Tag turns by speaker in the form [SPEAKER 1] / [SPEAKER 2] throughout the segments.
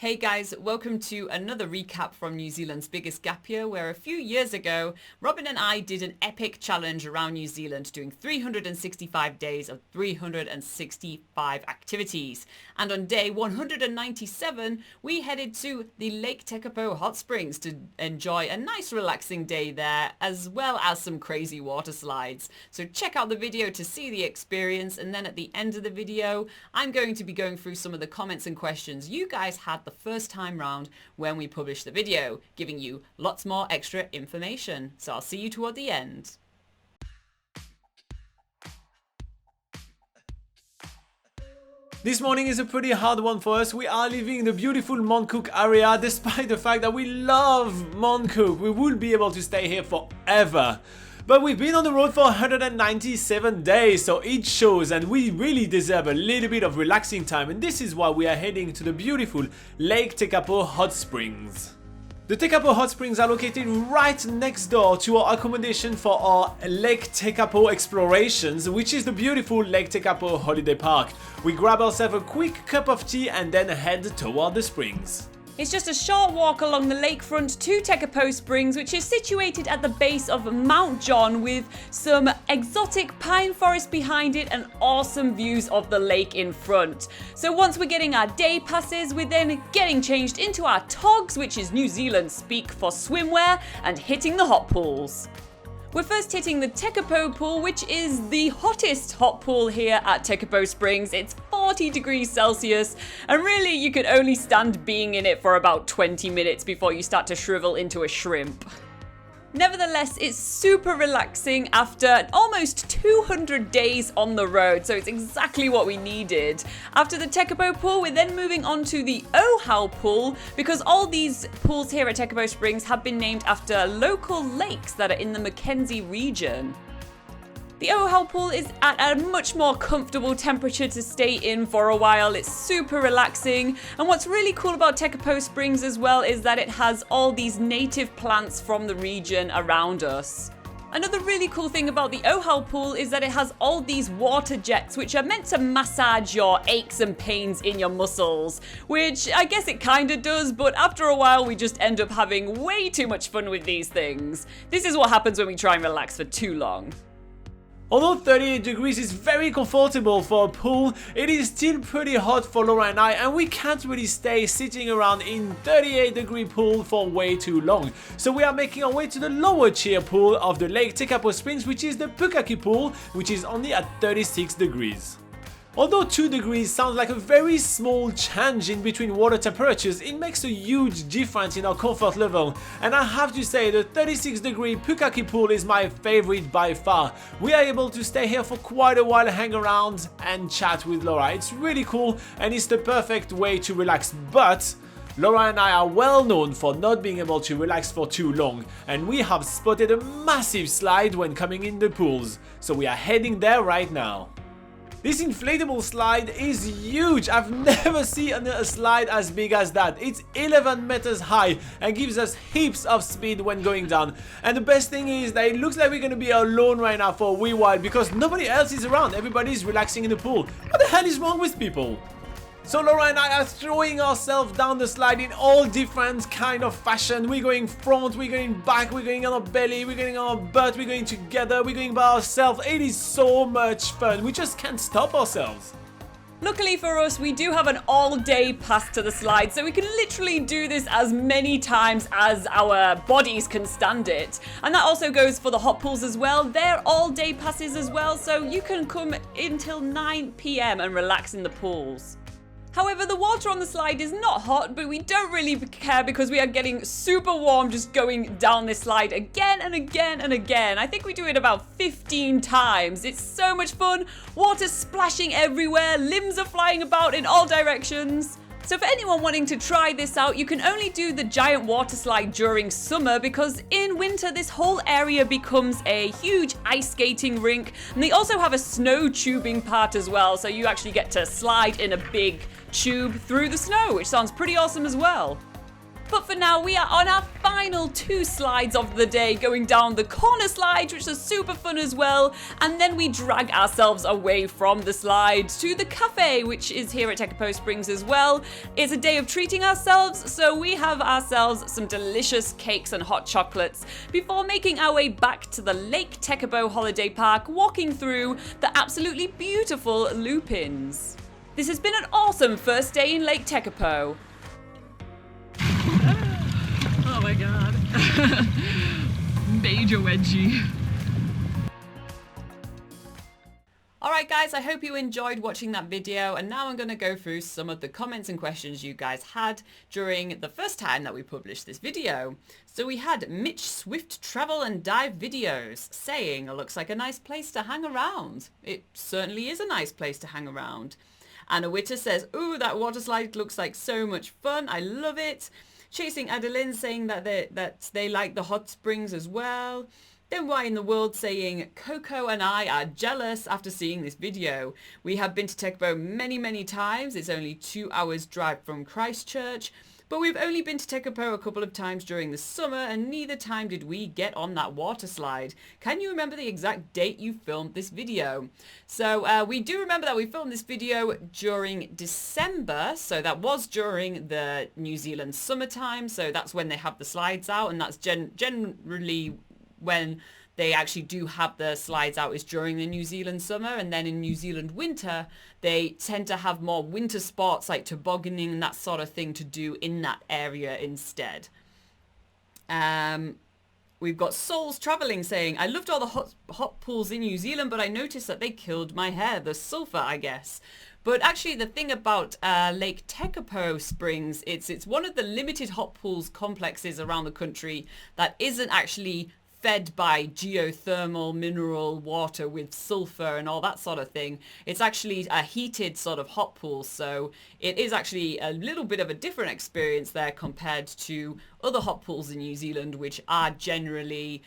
[SPEAKER 1] Hey guys, welcome to another recap from New Zealand's biggest gap year, where a few years ago, Robin and I did an epic challenge around New Zealand doing 365 days of 365 activities. And on day 197, we headed to the Lake Tekapo Hot Springs to enjoy a nice relaxing day there, as well as some crazy water slides. So check out the video to see the experience, and then at the end of the video, I'm going to be going through some of the comments and questions you guys had the first time round when we published the video, giving you lots more extra information. So I'll see you toward the end.
[SPEAKER 2] This morning is a pretty hard one for us. We are leaving in the beautiful Mount Cook area. Despite the fact that we love Mount Cook, we will be able to stay here forever. But we've been on the road for 197 days, so it shows, and we really deserve a little bit of relaxing time, and this is why we are heading to the beautiful Lake Tekapo Hot Springs. The Tekapo Hot Springs are located right next door to our accommodation for our Lake Tekapo explorations, which is the beautiful Lake Tekapo Holiday Park. We grab ourselves a quick cup of tea and then head toward the springs.
[SPEAKER 3] It's just a short walk along the lakefront to Tekapo Springs, which is situated at the base of Mount John with some exotic pine forest behind it and awesome views of the lake in front. So once we're getting our day passes, we're then getting changed into our togs, which is New Zealand speak for swimwear, and hitting the hot pools. We're first hitting the Tekapo pool, which is the hottest hot pool here at Tekapo Springs. It's 40 degrees Celsius, and really you could only stand being in it for about 20 minutes before you start to shrivel into a shrimp. Nevertheless, it's super relaxing after almost 200 days on the road, so it's exactly what we needed. After the Tekapo pool, we're then moving on to the Ohau pool, because all these pools here at Tekapo Springs have been named after local lakes that are in the Mackenzie region. The Ohau pool is at a much more comfortable temperature to stay in for a while. It's super relaxing, and what's really cool about Tekapo Springs as well is that it has all these native plants from the region around us. Another really cool thing about the Ohau pool is that it has all these water jets which are meant to massage your aches and pains in your muscles, which I guess it kinda does, but after a while we just end up having way too much fun with these things. This is what happens when we try and relax for too long.
[SPEAKER 2] Although 38 degrees is very comfortable for a pool, it is still pretty hot for Laura and I, and we can't really stay sitting around in 38-degree pool for way too long. So we are making our way to the lower tier pool of the Lake Tekapo Springs, which is the Pukaki pool, which is only at 36 degrees. Although 2 degrees sounds like a very small change in between water temperatures, it makes a huge difference in our comfort level. And I have to say, the 36-degree Pukaki pool is my favorite by far. We are able to stay here for quite a while, hang around and chat with Laura. It's really cool and it's the perfect way to relax, but Laura and I are well known for not being able to relax for too long, and we have spotted a massive slide when coming in the pools. So we are heading there right now. This inflatable slide is huge. I've never seen a slide as big as that. It's 11 meters high and gives us heaps of speed when going down. And the best thing is that it looks like we're going to be alone right now for a wee while because nobody else is around. Everybody's relaxing in the pool. What the hell is wrong with people? So Laura and I are throwing ourselves down the slide in all different kind of fashion. We're going front, we're going back, we're going on our belly, we're going on our butt, we're going together, we're going by ourselves. It is so much fun. We just can't stop ourselves.
[SPEAKER 3] Luckily for us, we do have an all-day pass to the slide, so we can literally do this as many times as our bodies can stand it. And that also goes for the hot pools as well. They're all-day passes as well, so you can come until 9 p.m. and relax in the pools. However, the water on the slide is not hot, but we don't really care because we are getting super warm just going down this slide again and again and again. I think we do it about 15 times. It's so much fun. Water splashing everywhere, limbs are flying about in all directions. So for anyone wanting to try this out, you can only do the giant water slide during summer because in winter this whole area becomes a huge ice skating rink, and they also have a snow tubing part as well, so you actually get to slide in a big tube through the snow, which sounds pretty awesome as well. But for now, we are on our final 2 slides of the day, going down the corner slide, which is super fun as well. And then we drag ourselves away from the slide to the cafe, which is here at Tekapo Springs as well. It's a day of treating ourselves, so we have ourselves some delicious cakes and hot chocolates before making our way back to the Lake Tekapo Holiday Park, walking through the absolutely beautiful lupins. This has been an awesome first day in Lake Tekapo.
[SPEAKER 4] Oh my god. Major wedgie.
[SPEAKER 1] Alright guys, I hope you enjoyed watching that video, and now I'm going to go through some of the comments and questions you guys had during the first time that we published this video. So we had Mitch Swift Travel and Dive Videos saying, it looks like a nice place to hang around. It certainly is a nice place to hang around. Anna Witter says, ooh, that water slide looks like so much fun. I love it. Chasing Adeline saying that they like the hot springs as well. Then Why in the World saying, Coco and I are jealous after seeing this video. We have been to Tekapo many times. It's only 2 hours drive from Christchurch. But we've only been to Tekapo a couple of times during the summer, and neither time did we get on that water slide. Can you remember the exact date you filmed this video? So we do remember that we filmed this video during December, so that was during the New Zealand summertime, so that's when they have the slides out, and that's generally when they actually do have the slides out is during the New Zealand summer. And then in New Zealand winter, they tend to have more winter spots like tobogganing and that sort of thing to do in that area instead. We've got Souls Travelling saying, I loved all the hot pools in New Zealand, but I noticed that they killed my hair. The sulfur, I guess. But actually the thing about Lake Tekapo Springs, it's one of the limited hot pools complexes around the country that isn't actually fed by geothermal mineral water with sulfur and all that sort of thing. It's actually a heated sort of hot pool, so it is actually a little bit of a different experience there compared to other hot pools in New Zealand, which are generally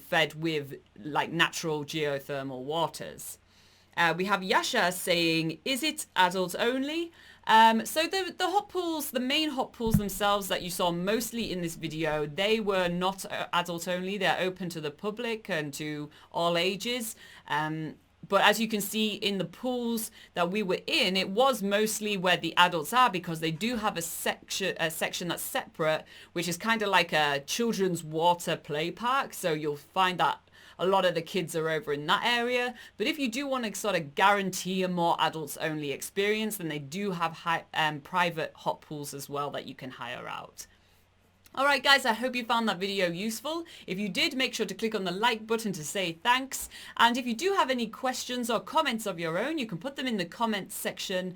[SPEAKER 1] fed with like natural geothermal waters. We have Yasha saying, is it adult only? So the hot pools, the main hot pools themselves that you saw mostly in this video, they were not adult only. They're open to the public and to all ages. But as you can see in the pools that we were in, it was mostly where the adults are, because they do have a section that's separate, which is kind of like a children's water play park. So you'll find that a lot of the kids are over in that area. But if you do want to sort of guarantee a more adults only experience, then they do have private hot pools as well that you can hire out. Alright guys, I hope you found that video useful. If you did, make sure to click on the like button to say thanks. And if you do have any questions or comments of your own, you can put them in the comments section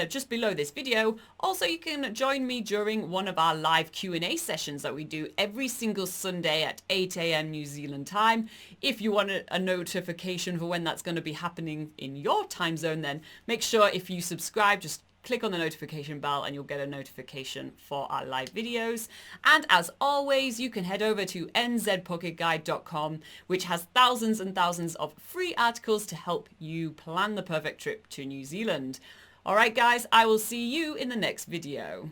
[SPEAKER 1] just below this video. Also, you can join me during one of our live Q&A sessions that we do every single Sunday at 8 AM New Zealand time. If you want a notification for when that's going to be happening in your time zone, then make sure if you subscribe, just click on the notification bell and you'll get a notification for our live videos. And as always, you can head over to nzpocketguide.com, which has thousands and thousands of free articles to help you plan the perfect trip to New Zealand. Alright guys, I will see you in the next video.